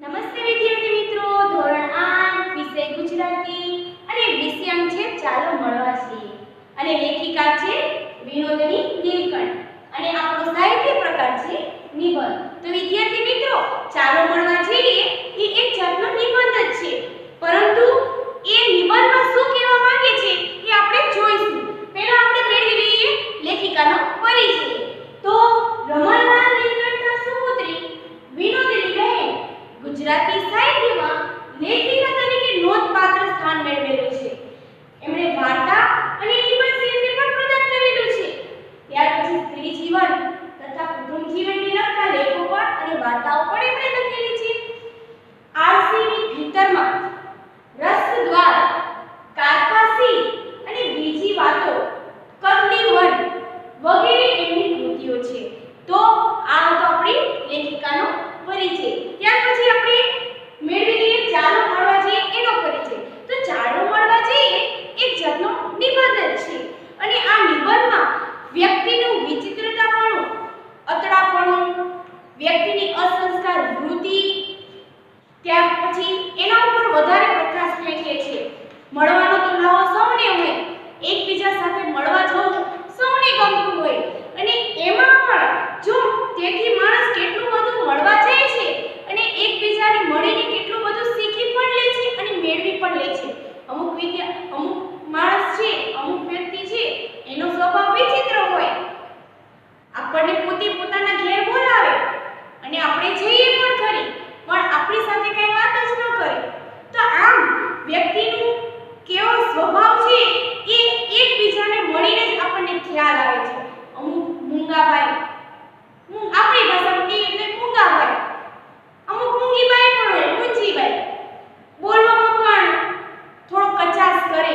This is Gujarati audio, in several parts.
નમસ્તે વિદ્યાર્થી મિત્રો, ધોરણ 8 વિષય ગુજરાતી અને વિષયાંક છે ચાલો મળવા છીએ અને લેખિકા છે વિનોદની નીલકંઠ અને આપણો સાહિત્ય પ્રકાર છે નિબંધ. તો વિદ્યાર્થી મિત્રો, ચાલો મળવા છીએ એ એક જાતનો નિબંધ જ છે, પરંતુ એ નિબંધમાં શું કહેવા માંગે છે એ આપણે જોઈશું. પહેલા આપણે મેળવી લઈએ લેખિકાનો પરિચય. તો રમણલાલ નીલકંઠના સુપુત્રી વિનોદની બહેન ગુજરાતી સાહિત્યમાં લેખિકા તરીકે નોંધપાત્ર સ્થાન મેળવેલું છે. એમણે વાર્તા અને નિબંધ સાહિત્ય પણ પ્રદાન કરેલું છે. ત્યાર પછી સ્ત્રી જીવન તથા કુટુંબ જીવનને લગતા લેખો પણ અને વાર્તાઓ પણ એમણે લખેલી છે. આરસીની ભીતરમાં, રસદ્વાર, કારપાસી અને બીજી વાતો, કગની વન વગેરે એમની કૃતિઓ છે. તો આ હતો આપણી લેખિકાનો પરિચય. ત્યાર પછી આપણે મેળવી લઈએ ચાલો મળવા જઈએ એનો પરિચય. તો ચાલો મળવા જઈએ એક જાતનો નિબંધ છે અને આ નિબંધમાં વ્યક્તિનું વિચિત્રતાપણું, અતડાપણું, વ્યક્તિની અસંસ્કાર વૃત્તિ, ત્યાર પછી એના ઉપર વધારે પ્રકાશ ફેંકે છે. મળવાનો તો લાવો સૌને હોય, એકબીજા સાથે મળવા જવું સૌને ગમતું હોય અને એમાં પણ જો તેથી માણસ કેટલું બધું મળવા જાય છે અને એકબીજાને મળીને કેટલું બધું શીખી પણ લે છે અને મેળવી પણ લે છે. અમુક માણસ છે, અમુક વ્યક્તિ છે, એનો સ્વભાવ વિચિત્ર હોય. આપણને પોતાના ઘેર બોલાવે અને આપણે જઈએ પણ ખરી, પણ આપણી સાથે કઈ વાત જ ન કરે. તો આમ વ્યક્તિનું કેવો સ્વભાવ છે એ એકબીજાને મળીને જ આપણને ખ્યાલ આવે છે. અમુક મૂંગાભાઈ, આપણી ભાષામાં કહીએ એટલે મૂંગાભાઈ, અમુક મૂંગીબાઈ પણ હોય, મૂંજીબાઈ, બોલવામાં પણ થોડો કચાસ કરે.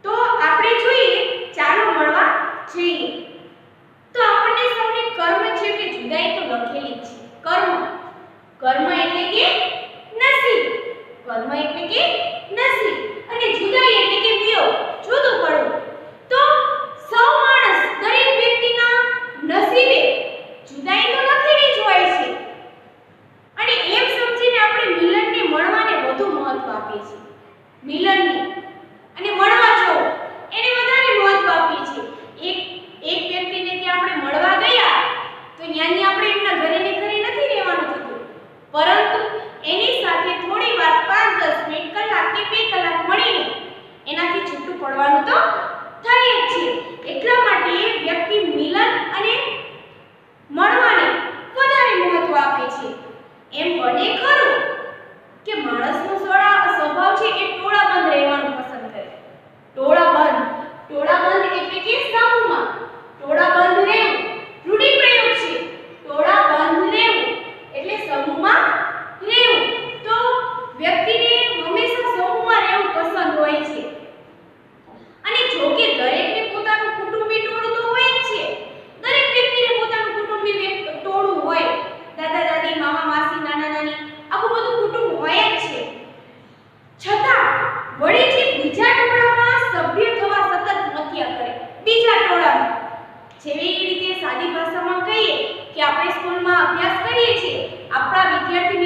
તો આપણે જોઈએ ચાલો મળવા જઈએ. તો આપણને સૌને કર્મ છે કે જુદાઈ તો લખેલી જ છે. કર્મ એટલે કે નસીબ, કર્મ એટલે કે નસીબ અને જુદાઈ એટલે કે વિયોગ, જુદું પડવું. તો સૌ માણસ, દરેક વ્યક્તિના નસીબે જુદાઈ તો લખેલી જ હોય છે અને એમ સમજીને આપણે મિલનને, મળવાને વધુ મહત્વ આપીએ છીએ. મિલનને અને મળવા જવું એને વધારે મહત્વ આપીએ છીએ. એક વ્યક્તિને ત્યાં આપણે મળવા ગયા તો ત્યાંની આપણે એમના ઘરે ને ઘરે નથી રહેવાનું થતું, પરંતુ એની સાથે થોડી વાર 5-10 મિનિટ, કલાક કે 2 કલાક મળીને એનાથી છૂટું પડવાનું તો થાય જ છે. એટલા માટે વ્યક્તિ મિલન અને મળવાને વધારે મહત્વ આપે છે. એમ બને ખરું કે માણસનો સ્વભાવ છે એ ટોળાબંધ રહેવાનું પસંદ કરે. ટોળાબંધ એટલે કે સમૂહમાં ટોળાબંધ રહેવું રૂઢિપ્રયોગ છે. ટોળાબંધ રહેવું એટલે સમૂહમાં રહેવું. તો વ્યક્તિને હંમેશા સમૂહમાં રહેવું પસંદ હોય છે. અને જો કે દરેકને પોતાનું કુટુંબી ટોળું તો હોય જ છે. દરેક વ્યક્તિને પોતાનું કુટુંબી ટોળું હોય. દાદા દાદી, મામા માસી, નાના નાની, આખું બધું કુટુંબ હોય જ છે. છતાં વળી જે બીજા ટોળામાં સભ્ય થવા સતત મથ્યા કરે, બીજા ટોળામાં, જેવી રીતે સાદી ભાષામાં કહીએ કે આપણે સ્કૂલમાં અભ્યાસ કરીએ છીએ, આપણા વિદ્યાર્થી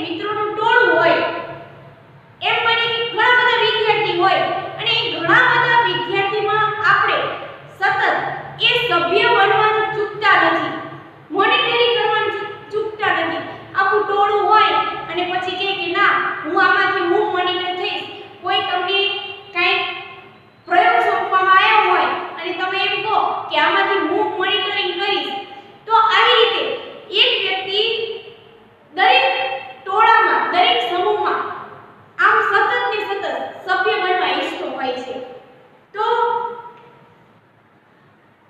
મિત્રોનું ટોળું હોય. એમ બને કે ઘણા બધા વિદ્યાર્થી હોય અને એ ઘણા બધા વિદ્યાર્થીમાં આપણે સતત એ સભ્ય બનવાનું ચૂકતા નથી, મોનિટરી કરવાનું ચૂકતા નથી. આખું ટોળું હોય અને પછી કહે કે ના, હું આમાંથી મોનિટર થઈશ. કોઈ તમને કંઈક પ્રયોગ સોંપવામાં આવ્યો હોય અને તમે એમ કહો કે આમાંથી હું મોનિટરિંગ કરીશ. તો આવી રીતે એક વ્યક્તિ દરેક ટોળામાં, દરેક સમૂહમાં આમ સતત ને સતત સભ્ય બનવા ઈચ્છતો હોય છે. તો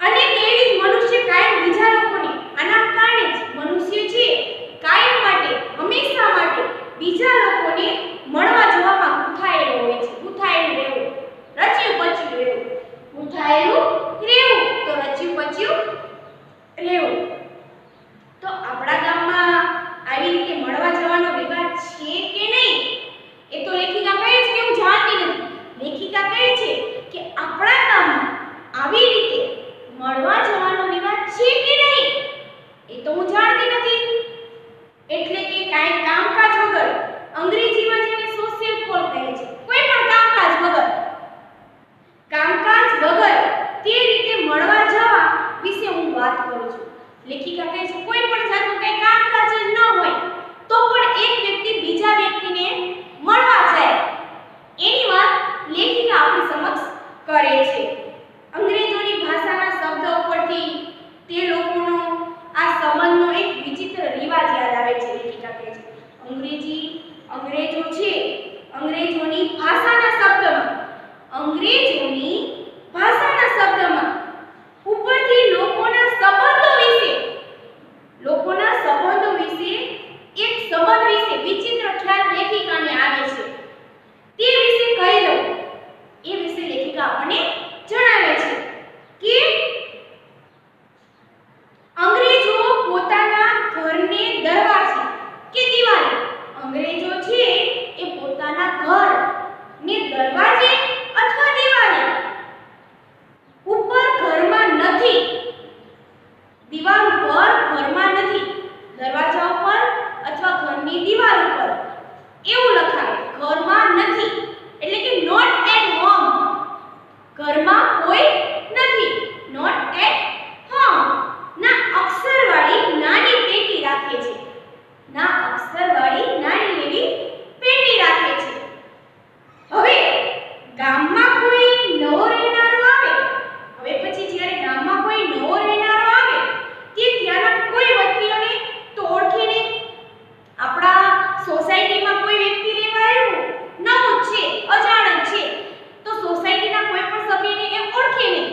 અને તેવી જ મનુષ્ય કાયમ બીજા લોકોને, આના કારણે જ મનુષ્ય છે કાયમ માટે, હંમેશા માટે બીજા લોકોને મળવા જવામાં ગૂંથાયેલો હોય છે. ગૂંથાયેલું રહેવું, રચ્યું પચ્યું રહેવું. ગૂંથાયેલું રહેવું તો રચ્યું પચ્યું રહેવું. તો આપણા ગામમાં આવી રીતે મળવા જવાનો રિવાજ છે કે નહીં એ તો લેખિકા કહે છે કે હું જાણતી નથી. લેખિકા કહે છે કે આપણા ગામમાં આવી રીતે મળવા જવાનો રિવાજ છે કે નહીં એ તો હું જાણતી નથી. એટલે કે કરું છું. લેખિકા કહે છે કોઈ પણ જાતનું કંઈ કામકાજ જ ન હોય તો પણ એક વ્યક્તિ બીજા વ્યક્તિને મળવા જાય એની વાત લેખિકા આપણી સમક્ષ કરે છે. અંગ્રેજોની ભાષાના શબ્દો ઉપરથી તે લોકોનો આ સંબંધનો એક વિચિત્ર રિવાજ યાદ આવે છે. લેખિકા કહે છે અંગ્રેજો છે અંગ્રેજોની ભાષાના શબ્દમાં ઉપરથી લોકોના સંબંધો વિશે એક સંબંધ વિશે વિચિત્ર ખ્યાલ લેખિકાને આવે છે. તે વિશે કહી દઉં. એ વિશે લેખિકા આપણને જણાવે છે કે અંગ્રેજો પોતાના ઘરને દરવાજે કે દિવાલે અંગ્રેજો છે એ પોતાના ઘરને દરવાજે અથવા દિવાલે ઉપર ઘરમાં નથી, દિવાલ ઉપર ઘરમાં નથી, દરવાજા ઉપર અથવા ઘરની દિવાલ ઉપર એવું લખાય ઘરમાં નથી એટલે કે નોટ એટ હોમ. ઘરમાં કોઈ નથી, નોટ એટ હોમ ના અક્ષરવાળી નાની પેટી રાખે છે. હવે ગામમાં કોઈ નવો રહેનારો આવે તે ત્યાંના કોઈ વ્યક્તિઓને તો ઓળખે નહીં. આપણા સોસાયટીમાં કોઈ વ્યક્તિ રહેવા આવ્યું નવું છે, અજાણ્યો છે તો સોસાયટીના કોઈ પણ સભ્યને એ ઓળખે નહીં.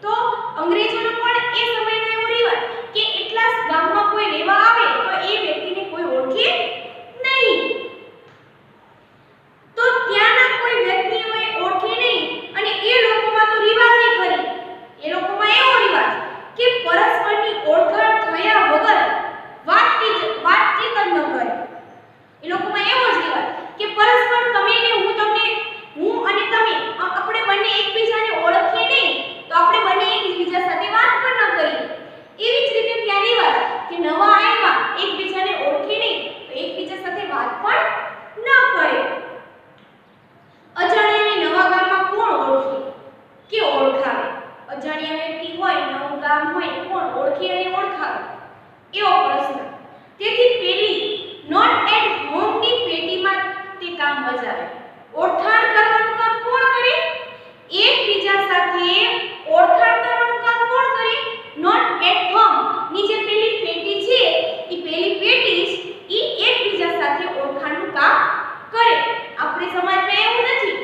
તો અંગ્રેજોનો પણ એ સમયનો એવો રિવાજ કે એટલા ગામમાં કોઈ રહેવા આવે તો એ વ્યક્તિને કોઈ ઓળખે નહીં. તો ત્યાંના કોઈ વ્યક્તિઓએ ઓળખે નહીં અને એ લોકોમાં તો રિવાજ ખરી. એ લોકોમાં એવો રિવાજ કે પરસ્પરની ઓળખાણ થયા વગર વાતચીત જ ન કરે. એ લોકોમાં એવો જ રિવાજ કે પરસ્પર તમે ને હું અને તમે આપણે બંને એકબીજાને ઓળખીએ નહીં તો આપણે બંને એકબીજા સાથે વાત પણ ન કરીએ. એવી જ રીતે ત્યાં રિવાજ કે નવા આવ્યા એકબીજાને ઓળખે નહીં તો એકબીજા સાથે વાત પણ ન કરે. અજાણ્યાને નવા ગામમાં કોણ ઓળખે કે ઓળખાવે? અજાણ્યા વ્યક્તિ હોય, નવું ગામ હોય, કોણ ઓળખે અને ઓળખાવે? એવો પ્રશ્ન. તેથી પેલી નોટ એટ હોમની પેટીમાં તે કામ બજાવે. ઓળખાણ કરવાનું કામ કોણ કરે? એકબીજા સાથે ઓળખાણ કરવાનું કામ કોણ કરે? નોટ એટ હોમ ની જે પેલી પેટી છે એ પેલી પેટી જ એકબીજા સાથે ઓળખાણનું કામ કરે. આપણે સમાજમાં એવું નથી.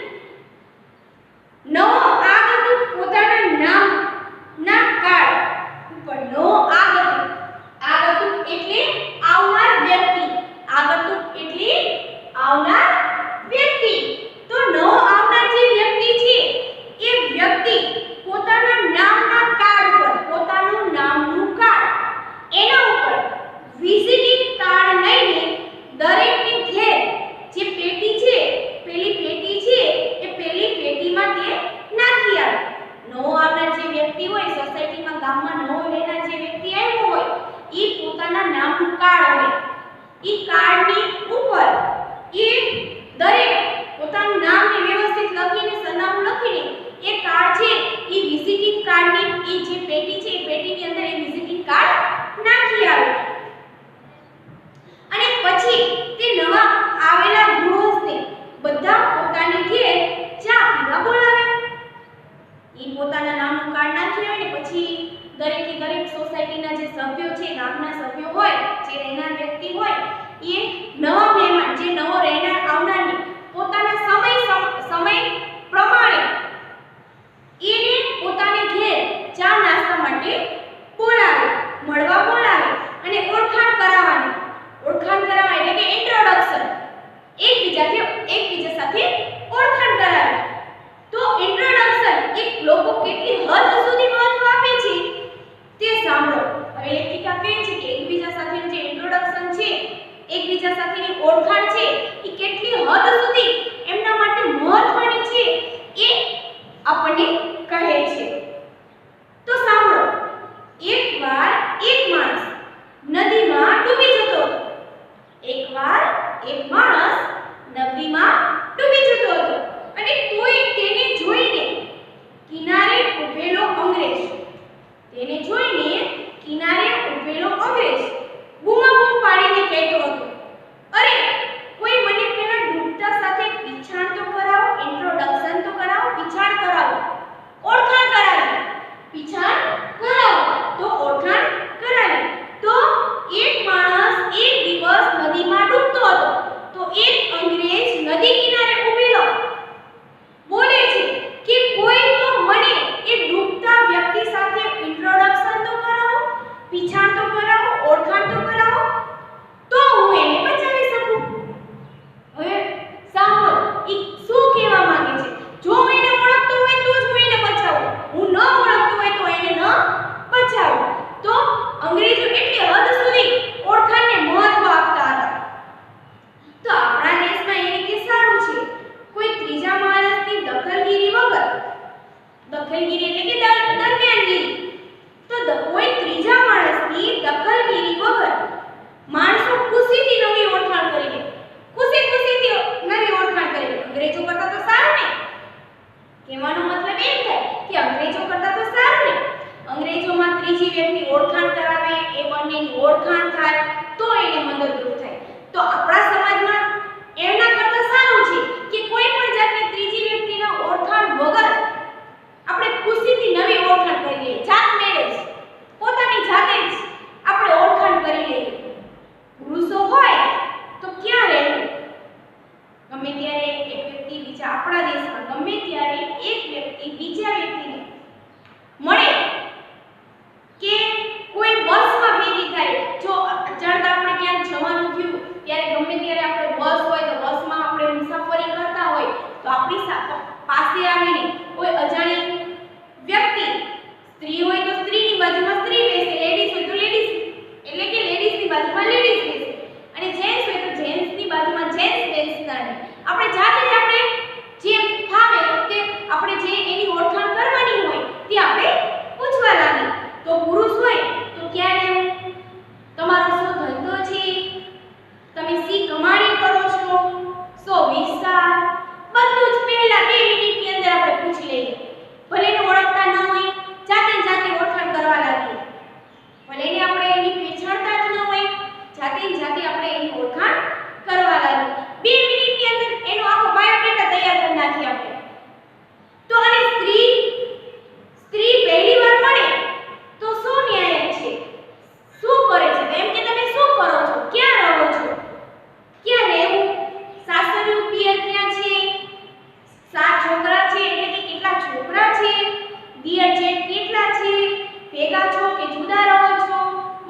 નવો આગંતુક પોતાના નામના કાર્ડ ઉપર નવો આગંતુક એટલે આવનાર વ્યક્તિ. તો નવો આવનાર જે વ્યક્તિ છે એ વ્યક્તિ પોતાના નામના કાર્ડ ઉપર પોતાનું નામનું કાર્ડ એના ઉપર વિઝિટિંગ કાર્ડ લઈને દરેકની ઘેર જે પેટી છે પેલી પેટીમાં તે નાખી આવે. નવો આવનાર જે વ્યક્તિ હોય સોસાયટીમાં ગામમાં નવો રહેનાર જે વ્યક્તિ આવ્યો હોય એ પોતાના નામનું કાર્ડ હોય એ કાર્ડની ઉપર એ દરેક પોતાનું નામ ને વ્યવસ્થિત લખીને સરનામું લખીને એ કાર્ડ છે એ વિઝિટિંગ કાર્ડની એ જે પેટી છે એ પેટીની અંદર એ વિઝિટિંગ કાર્ડ નાખી આવે. અને પછી તે નવા આવેલા ગૃહસ્થને બધા પોતાની ઘેર ચા પીવા બોલાવે. એ પોતાના નામનું કાર્ડ નાખી આવે ને પછી દરેક સોસાયટીના જે સભ્યો છે ગામના સભ્યો હોય જે રહેનાર વ્યક્તિ હોય એ નવા મહેમાન જે નવો રહેનાર આવનારને પોતાના સમય પ્રમાણે એને પોતાને ઘેર ચા નાસ્તા માટે બોલાવે, મળવા બોલાવે અને ઓળખાણ કરાવવા એટલે કે ઇન્ટ્રોડક્શન એકબીજા સાથે ઓળખાણ કરાવે. તો ઇન્ટ્રોડક્શન એક લોકો કેટલી હદ સુધી મહત્વ આપે છે તે સાંભળો. હવે લેખિકા કહે છે કે એકબીજા સાથેનું જે ઇન્ટ્રોડક્શન છે એકબીજા સાથેની ઓળખાણ છે એ કેટલી હદ સુધી એમના માટે મહત્વની છે એ આપણને કહે છે. તો સાંભળો. એકવાર એક માણસ નદીમાં ડૂબી જતો હતો. અને તોય તેને જોઈને કિનારે ઊભેલો અંગ્રેજ ઓળખાણ કરાવે, એ બંનેની ઓળખાણ થાય તો એને મદદરૂપ થાય. તો આપણા સમાજમાં એના કરતાં સારું છે કે કોઈ પણ જાતની ત્રીજી વ્યક્તિના ઓળખાણ વગર આપણે ખુશીથી નવી ઓળખાણ કરી લઈએ. જાત મેળે જ પોતાની જાતે જ આપણે ઓળખાણ કરી લઈએ. પુરુષો હોય તો ક્યાં રહેવું? ગમે ત્યારે એક વ્યક્તિ બીજા આપણા દેશમાં ગમે ત્યારે એક વ્યક્તિ બીજા વ્યક્તિને મળે કે કોઈ બસમાં ભેગી થાય, જો અચાનક આપણે ક્યાંક જવાનું થયું ત્યારે ગમે ત્યારે આપણે બસ હોય તો બસમાં આપણે મુસાફરી કરતા હોય તો આપણી પાસે આવીને કોઈ અજાણી વ્યક્તિ, સ્ત્રી હોય તો સ્ત્રીની બાજુમાં સ્ત્રી બેસે, લેડીઝ હોય તો લેડીઝ એટલે કે લેડીઝની બાજુમાં લેડીઝ બેસે અને જેન્ટ્સ હોય તો જેન્ટ્સની બાજુમાં જેન્ટ્સ બેસતા નહીં. આપણે જાતે જ આપણે જે ફાવે તે આપણે જે એની ઓળખાણ કરવાની હોય તે આપણે પૂછવા લાગીએ. તો પુરુષ હોય તો ક્યાં રહેવું? તમારો શું ધંધો છે? તમે શી કમાણી કરો છો? સો વિસ્તાર બધું જ પહેલા 2 મિનિટની અંદર આપણે પૂછી લઈએ. ભલે એને ઓળખતા ન હોય જાતે ઓળખાણ કરવા લાગીએ. ભલે એને આપણે એની પછાણતા જ ન હોય જાતે આપણે એની ઓળખાણ કરવા લાગીએ. 2 મિનિટની અંદર એનો આખો બાયોડેટા તૈયાર કરી નાખીએ આપણે. તો અને સ્ત્રી પહેલી વાર મળે તો શું ન્યાય છે? શું કરે છે? એમ કે તમે શું કરો છો? ક્યાં રહો છો? ક્યાં રહેવું? સાસરિયું પિયર ક્યાં છે? 7 છોકરા છે એટલે કે કેટલા છોકરા છે? દિયર જેઠ કેટલા છે? ભેગા છો કે જુદા રહો છો?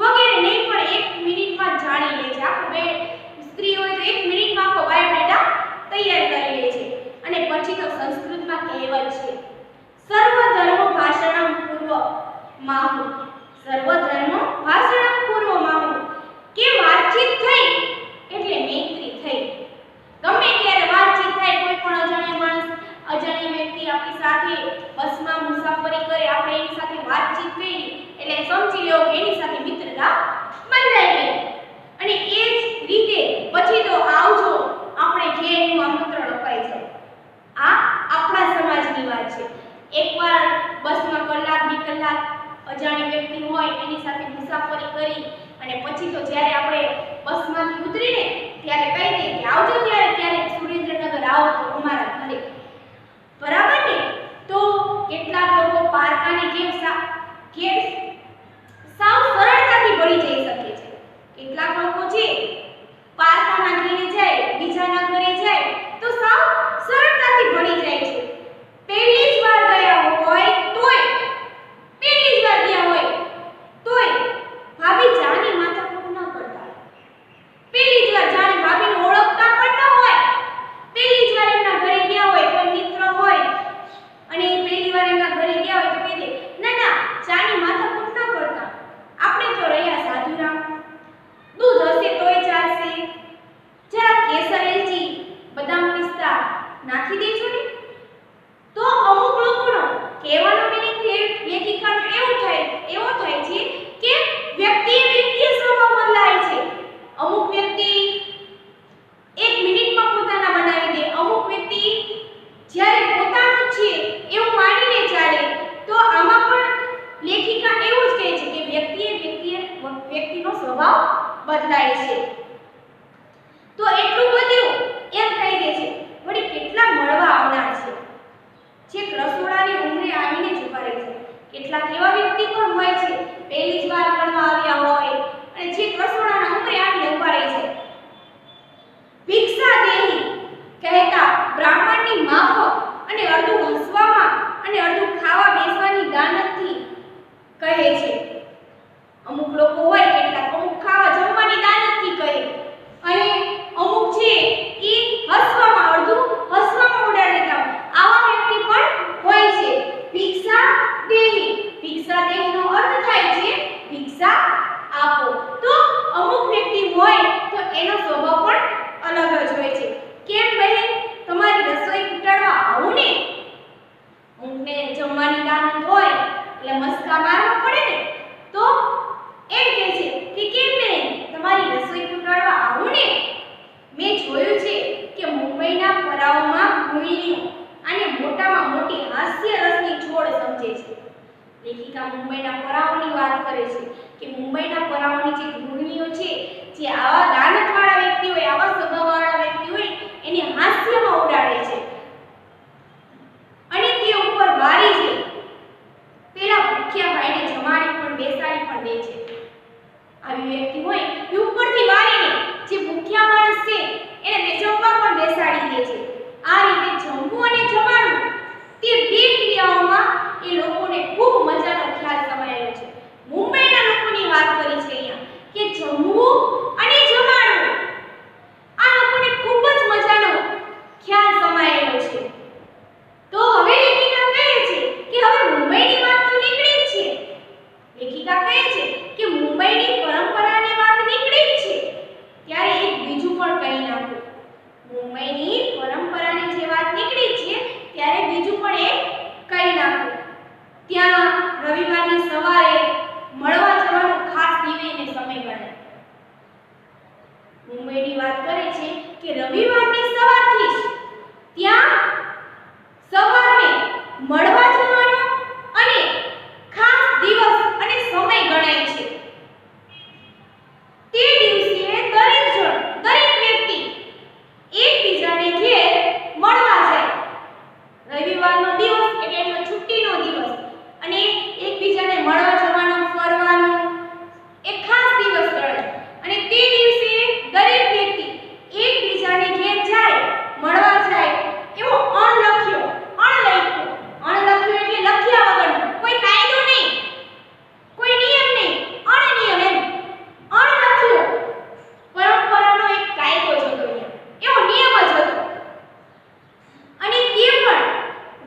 વગેરે નહીં પણ 1 મિનિટમાં જાણી લે છે. આખો સ્ત્રી હોય તો 1 મિનિટમાં આખો બાયોડેટા તૈયાર કરી લે છે. અને પછી તો સંસ્કૃતમાં કહેવત છે, સર્વધર્મ ભાષણમ પૂર્વ માહુ. સર્વધર્મ ભાષણમ પૂર્વ માહુ કે વાતચીત થઈ એટલે મૈત્રી થઈ. ગમે ત્યારે વાતચીત થાય, કોઈ પણ અજાણ્યા માણસ, અજાણ્યા વ્યક્તિ આપણી સાથે બસમાં મુસાફરી કરે, આપણે એની સાથે વાતચીત કરી એટલે સમજી લો કે એની સાથે મિત્રતા બંધાઈ ગઈ. અને એ જ રીતે પછી તો આવજો આપણે ઘેરનું આમંત્રણ અપાઈ જાય. આ આપણા સમાજની વાત છે. એકવાર બસમાં કલાક 2 કલાક અજાણી વ્યક્તિ હોય એની સાથે મુસાફરી કરી અને પછી તો જ્યારે આપણે બસમાંથી ઉતરીને ત્યારે કહી દઈએ કે આવજો ત્યારે સુરેન્દ્રનગર આવો તો અમારા ઘરે. બરાબર ને? તો કેટલાક લોકો પારકાની ગેમ સાવ સરળતાથી ભળી જઈ શકે છે. કેટલાક લોકો છે પારકાના ઘરે જાય, બીજાના ઘરે જાય તો સાવ સરળતાથી ભળી જાય છે. પહેલી જ વાર ગયા હોય તોય ભાભી જાની માથાકૂટ ન કરતા. પહેલી જ વાર જાણી ભાભીને ઓળખતા પણ ન હોય, પહેલી જ વાર એમના ઘરે ગયા હોય, કોઈ મિત્ર હોય અને પહેલી વાર એમના ઘરે ગયા હોય તો કહી દે ના જાની માથાકૂટ ન કરતા. આપણે તો રહ્યા સાધુરામ, દૂધ હશે તોય ચાલશે, જરા કેસર એલચી બદામ પિસ્તા નાખી દેજો ને. તો અમુક લોકોનો કહેવાનો મીનિંગ લેખિકાનો એવો થાય છે કે વ્યક્તિએ સ્વભાવ બદલાય છે. અમુક વ્યક્તિ 1 મિનિટમાં પોતાના બનાવી દે, અમુક વ્યક્તિ જ્યારે પોતાનું છે એવું માનીને ચાલે. તો આમાં પણ લેખિકા એવું જ કહે છે કે વ્યક્તિનો સ્વભાવ બદલાય છે. તો એટલું બધું એમ કહી દે છે. વળી કેટલા મળવા આવનાર છે, છેક રસોડાની ઉંમરે આવીને જ ઉભા રહે છે. કેટલાક એવા વ્યક્તિ પણ હોય છે પહેલી જ વાર મળવા આવ્યા હોય અને છેક રસોડાના ઉંમરે આવીને ઉભા રહે છે. ભિક્ષા દેહી કહેતા બ્રાહ્મણની માફક અને અડધું હસવામાં અને અડધું ખાવા બેસવાની દાનતથી કહે છે. અમુક લોકો હોય કેટલાક અમુક ખાવા જમવાની દાનતથી કહે અને અમુક છે એ હસવામાં અડધું હસવામાં ઉડાડી દેતા. આવા વ્યક્તિ પણ હોય છે. ભિક્ષા દેહીનો અર્થ થાય છે ભિક્ષા આપો. તો અમુક વ્યક્તિ હોય તો એનો સ્વભાવ પણ અલગ જ હોય છે. કેમ બહેન તમારી રસોઈ કુટાડવા આવું ને? ઊંઘને જમવાની દાનત હોય એટલે મસ્કા મારવા પડે ને. તો એમ કહે મુંબઈના પરાઓની વાત કરે છે કે મુંબઈના પરાઓની જે ગૃહિણીઓ છે, જે આવા દાનતવાળા વ્યક્તિ હોય, આવા સ્વભાવવાળા વ્યક્તિ હોય, એને હાસ્યમાં ઉડાડે છે અને તે ઉપર વારી છે પેલા ભૂખ્યા ભાઈને જમાડી પણ બેસાડી પણ દે છે. આવી વ્યક્તિ હોય એ ઉપરથી વારીને જે ભૂખ્યા માણસ છે એને બેસવા પણ બેસાડી દે છે. આ રીતે જમવું અને જમાડવું તે બે ક્રિયાઓમાં એ લોકોને ખૂબ મજાનો ખ્યાલ સમાયેલો છે. મુંબઈના લોકોની વાત કરી છે અહીંયા કે જમવું અને જમાડવું આ લોકોને ખૂબ જ મજાનો ખ્યાલ સમાયેલો છે. તો હવે લેખિકા કહે છે કે હવે મુંબઈની વાત તો નીકળી જ છે. લેખિકા કહે છે કે મુંબઈની પરંપરાની વાત નીકળી જ છે, ત્યારે એક બીજું પણ કહી નાખો. મુંબઈની પરંપરાની જે વાત નીકળી છે ત્યારે બીજું પણ એક કહી નાખો. ત્યાં રવિવારની સવારે મળવા જવાનો ખાસ દિવસને સમય ગણાય. મુંબઈની વાત કરે છે કે રવિવારની સવારથી જ ત્યાં સવારે મળવા જવાનો અને ખાસ દિવસ અને સમય ગણાય છે. તે દિવસે દરેક વ્યક્તિ એકબીજાને ઘેર મળવા જાય. રવિવારનો દિવસ એટલે એનો છુટ્ટીનો દિવસ અને એકબીજાને મળવા જવાનો, ફરવાનો એક ખાસ દિવસ ગણાય અને તે દિવસે દરેક વ્યક્તિ એકબીજાને ઘેર જાય, મળવા જાય. એવો અણલખ્યો એટલે લખ્યા વગરનો કોઈ કાયદો નહીં, કોઈ નિયમ નહીં, અણનિયમ એમ અણલખ્યો પરંપરાનો એક કાયદો જ હતો, એવો નિયમ જ હતો. અને તે પણ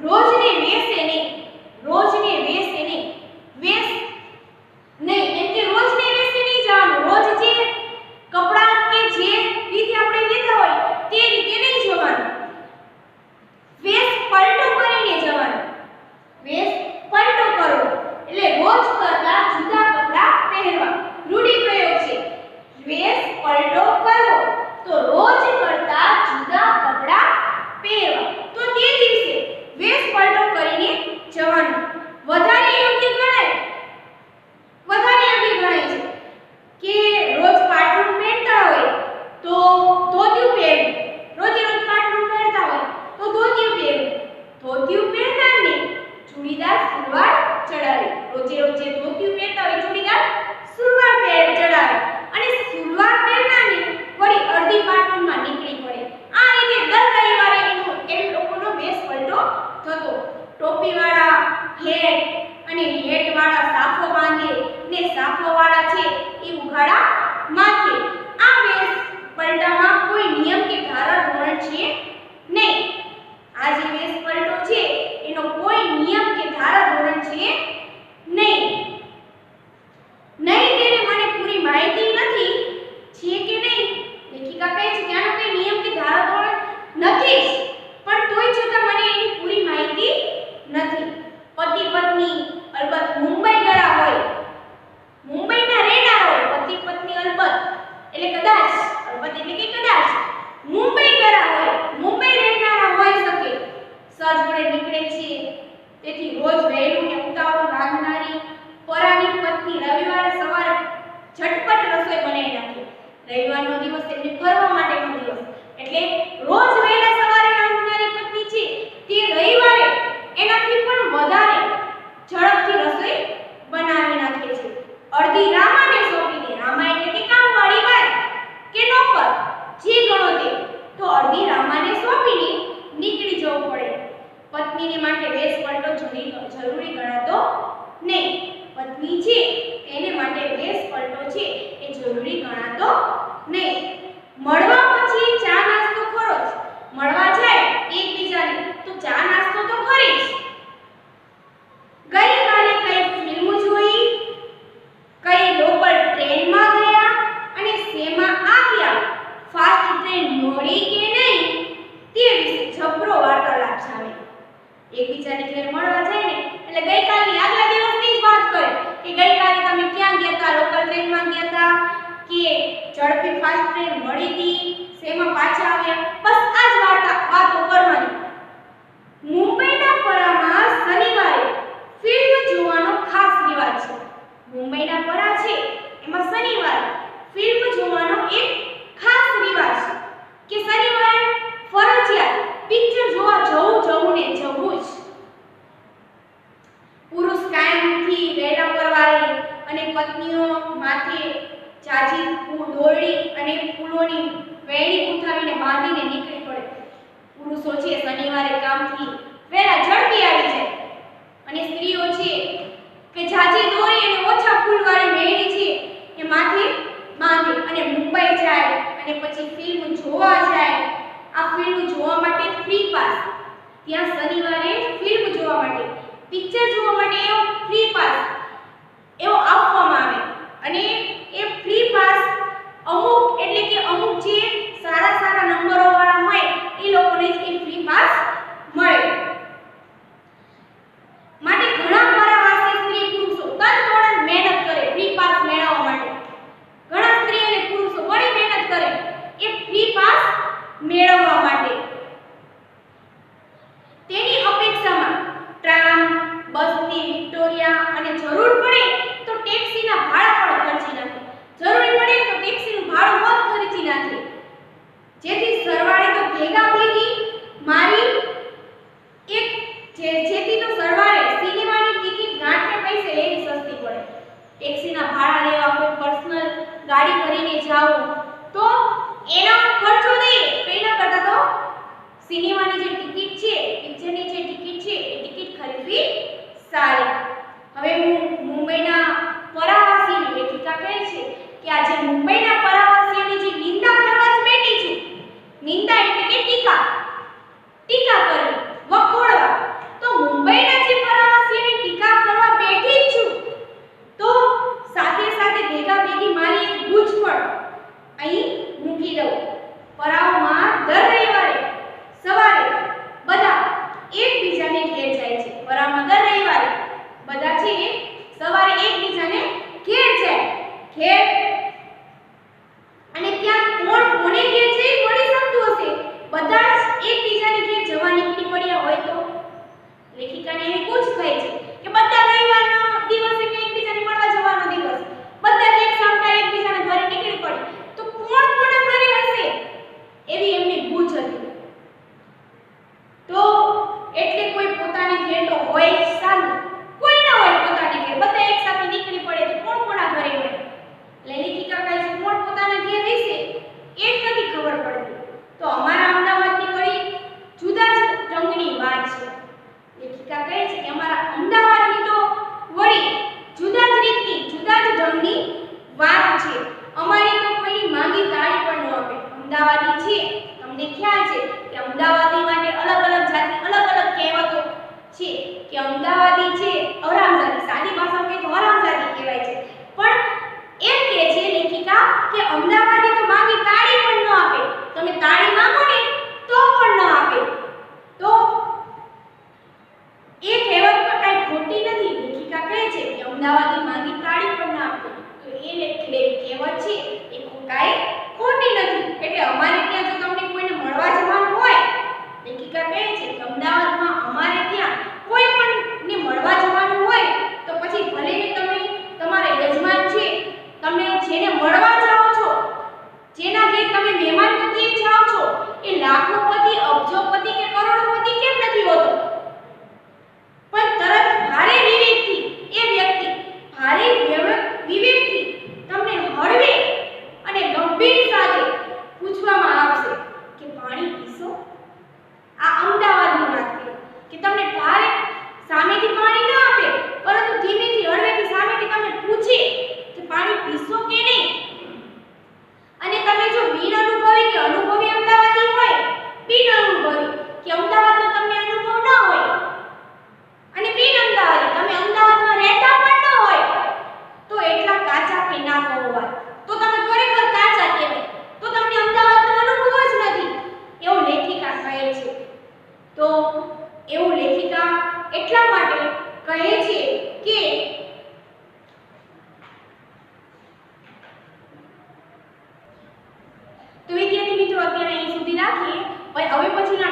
રોજને વેસે નહીં, વેસ નહીં એમ કે રોજને વેસે નહીં જવાનું. રોજ જે કપડાં કે જે રીતે આપણે લેતા હોય તે રીતે નહીં જવાનું. વેશ પલટો કરીને જવાનું. વેશ પલટો કરવો એટલે રોજ કરતા જુદા કપડાં પહેરવા. રૂઢિપ્રયોગ છે વેશ પલટો કરવો, તો રોજ કરતા જુદા કપડાં પહેરવા. તો તે દિવસે વેશ પલટો કરીને જવાનું. વધારે યોગ્ય ગણાય છે કે રોજ પાટલું પહેરતા હોય તો ધોતિયું પહેરવું. રોજ પાટલું પહેરતા હોય તો ધોતિયું પહેરવું. ધોતિયું પહેરનારને ચૂડીદાર સલવાર ચડાવે. રોજે ધોતિયું પહેરતા હોય ચૂડીદાર સલવાર ચડાવે અને સલવાર પહેરનારને વળી અડધી પાટલુંમાં નીકળી પડે. આ રીતે દર રવિવારે એ લોકોનો વેશ પલટો થતો. ટોપીવાળા હેટ અને હેટવાળા સાફો બાંધે ને સાફોવાળા છે એ ઉઘાડા માથે. આ વેશ પલટામાં કોઈ નિયમ કે ધારા ધોરણ છે નહીં. આ જે વેશ પલટો છે એનો કોઈ નિયમ કે ધારા ધોરણ છે નહીં. તેને મને પૂરી માહિતી નથી છે કે નહીં. લેખિકા કહે છે કે આનો કોઈ નિયમ કે ધારા ધોરણ નથી જ, પણ તોય છતાં મને એની પૂરી માહિતી નથી. પતિ પત્ની અલબત્ત મુંબઈ ગયા હોય, મુંબઈના રહેનાર હોય, પતિ પત્ની અલબત્ત એટલે કદાચ મુંબઈ ગયા હોય, મુંબઈ રહેનારા હોઈ શકે. સજવડે નીકળે છે, તેથી રોજ વહેલું ને ઉતાવળું રાંધનારી પરાની પત્ની રવિવારે સવારે ઝટપટ રસોઈ બનાવી નાખે. રવિવારનો દિવસ એમને ફરવા માટેનો દિવસ એટલે રોજ વહેલા સવારે રાંધનારી પત્ની છે તે રવિવારે એનાથી પણ વધારે ઝડપથી રસોઈ બનાવી નાખે છે. અડધી રામાને સોંપી દે. રામા એટલે કે કામવાળી બાઈ કે નોકર જે ગણો તે, તો અડધી રામાને સોંપીને નીકળી જવું પડે. પત્નીને માટે વેશ પલટો જરૂરી ગણાતો નહીં. પત્ની છે તેને માટે વેશ પલટો છે એ જરૂરી ગણાતો નહીં. મળવા પછી ચા નાસ્તો ખરો જ. મળવા જાય એકબીજાને તો ચા નાસ્તો તો ખરી જ. ગઈકાલે કઈ ફિલ્મ જોઈ, કઈ લોકલ ટ્રેનમાં ગયા અને શેમાં આવ્યા, ફાસ્ટ ટ્રેન મળી કે નહીં તે વિશે જબરો વાર્તાલાપ ચાલે. એકબીજાને ઘેર મળવા જાય ને એટલે ગઈકાલની આગલા દિવસની જ વાત કરે કે ગઈકાલે તમે ક્યાં ગયા હતા, લોકલ ટ્રેનમાં ગયા હતા કે ઝડપી ફાસ્ટ ટ્રેન મળી હતી, શેમાં પાછા આવ્યા, બસ આ જ વાતો કરવાની. મુંબઈના પરામાં શનિવારે ફિલ્મ જોવાનો ખાસ રિવાજ અને પત્નીઓ માથે જાજી દોરડી અને ફૂલોની વેણી ઉઠાવીને બાંધીને નીકળી પડે. પુરુષો છે શનિવારે કામથી વહેલા ઝડપી આવી જાય અને સ્ત્રીઓ છે કે જાજી દોરી અને ઓછા ફૂલવાળી વેણી છે એ માથે બાંધે અને મુંબઈ જાય અને પછી ફિલ્મ જોવા જાય. આ ફિલ્મ જોવા માટે ફ્રી પાસ, ત્યાં શનિવારે ફિલ્મ જોવા માટે, પિક્ચર જોવા માટે એવો ફ્રી પાસ એવો આપવામાં આવે અને એ ફ્રી પાસ અમુક એટલે કે અમુક જે સારા સારા નંબરો વાળા હોય એ લોકોને જ એ ફ્રી પાસ મળે. માટે ઘણા પ્રવાસી સ્ત્રી પુરુષો તનતોડ મહેનત કરે ફ્રી પાસ મેળવવા માટે. ઘણા સ્ત્રી અને પુરુષો બડી મહેનત કરે એ ફ્રી પાસ મેળવવા માટે. તેની અપેક્ષામાં ટ્રામ, બસની, વિક્ટોરિયા અને જરૂર પડે તો ટેક્સીના ભાડા પણ ખર્ચી નાખે. જરૂરી પડે તો ટેક્સીનું ભાડું પણ ખર્ચી નાખે. જેથી સરવાળે તો ભેગા ભેગી મારી એક જેથી તો સરવાળે સિનેમાની ટિકિટ ગાંઠને પૈસે લેવી સસ્તી પડે. ટેક્સીના ભાડા લેવા, કોઈ પર્સનલ ગાડી કરીને જાઓ તો એનો ખર્ચો દઈએ તો એના કરતા તો સિનેમાની જે ટિકિટ છે, પિક્ચરની જે ટિકિટ છે એ ટિકિટ ખરીદવી સારી. હવે હું મુંબઈના પ્રવાસીઓની લેખિકા કહે છે કે આજે મુંબઈના પ્રવાસીઓની જે નિંદા કરવા જ બેઠી છું. નિંદા એટલે કે ટીકા કરવી, વખોડવા. તો મુંબઈના જે પ્રવાસીઓની ટીકા કરવા બેઠી છું તો સાથે સાથે ભેગા ભેગી મારી એક ગુજ પણ અહીં મૂકી દઉં. પરાવમાં દર રવિવારે સવારે બધા એકબીજાને ઘેર જાય છે. પરાવમાં દર રવિવારે બધા છે સવારે એકબીજાને ઘેર જાય. ઘેર અને ત્યાં કોણ કોને ઘેર છે એ મળી શકતું હશે. બધા જ એકબીજાને ઘેર જવા નીકળી પડ્યા હોય તો લેખિકાને એવી પૂછ થાય છે કે બધા રવિવારનો દિવસ એટલે એકબીજાને મળવા જવાનો દિવસ, બધા જ એક સામટા એકબીજાના ઘરે નીકળી પડે તો કોણ કોના ઘરે હશે એવી એમની પૂછ હતી. તો એટલે કોઈ પોતાની ઘેર તો હોય જ સારું, કોઈ ના હોય પોતાની ઘેર, બધા એક સાથે નીકળી પડે તો કોણ કોના ઘરે હોય. લેખિકા કહે છે કોણ પોતાના ઘેર રહેશે એ જ નથી ખબર પડતી. તો અમારા અમદાવાદની વળી જુદા જ રંગની વાત છે. લેખિકા કહે છે કે અમારા અમદાવાદની તો વળી જુદા જ રીતની, જુદા જ રંગની વાત છે. અમારી તો કોઈની માંગી તાળી પણ ન આપે. અમદાવાદી છે, તમને ખ્યાલ છે કે અમદાવાદી માટે અલગ અલગ જાતની અલગ અલગ કહેવતો છે કે અમદાવાદી છે હરામજાદી, સાદી ભાષામાં કહે તો હરામજાદી કહેવાય છે. પણ એમ કહે છે લેખિકા કે અમદાવાદી તો માંગી તાળી પણ ન આપે. તમે તાળી માંગો ને તો પણ ન આપે. તો એ કહેવત પણ કાંઈ ખોટી નથી. લેખિકા કહે છે કે અમદાવાદી માંગી તાળી પણ ન આપે. તો એ કહેવત છે એ કાંઈ ખોટી નથી. એટલે અમારે ત્યાં જો તમને કોઈને મળવા જવાનું હોય, લેખિકા કહે છે કે અમદાવાદમાં અમારે ત્યાં કોઈ પણ ને મળવા જવાનું હોય તો પછી ભલે ને તમે તમારા યજમાન છે, તમે જેને મળવા જાઓ છો, જેના ઘેર તમે મહેમાનગતિએ જાઓ છો એ લાખોપતિ, અબજોપતિ કે કરોડપતિ કેમ નથી હોતો, પણ તરત ભારે વિવેકથી એ વ્યક્તિ ભારે વિવેકથી તમને હળવે અને ગંભીર સાથે પૂછવામાં આવશે કે પાણી પીશો. આ અમદાવાદની વાત છે કે તમને ભારે સામેથી પાણી ન આપે પરંતુ ધીમેથી હળવેથી સામેથી તમને પૂછે કે પાણી પીશો કે નહીં. અને તમે જો બિન અનુભવી કે અનુભવી અમદાવાદી હોય, બિન અનુભવી કે અમદાવાદનો તમને અનુભવ ન હોય અને બિન અમદાવાદી તમે અમદાવાદમાં રહેતા પણ ન હોય તો એટલા કાચા કે ના હોવા તો તમે ખરેખર કાચા કહેવાય. તો તમને અમદાવાદનો અનુભવ જ નથી એવું લેખિકા કહે છે. તો એવું લેખિકા એટલા માટે કહે છે કે તો વિદ્યાર્થી મિત્રો અત્યારે અહીં સુધી રાખીએ. હવે પછીના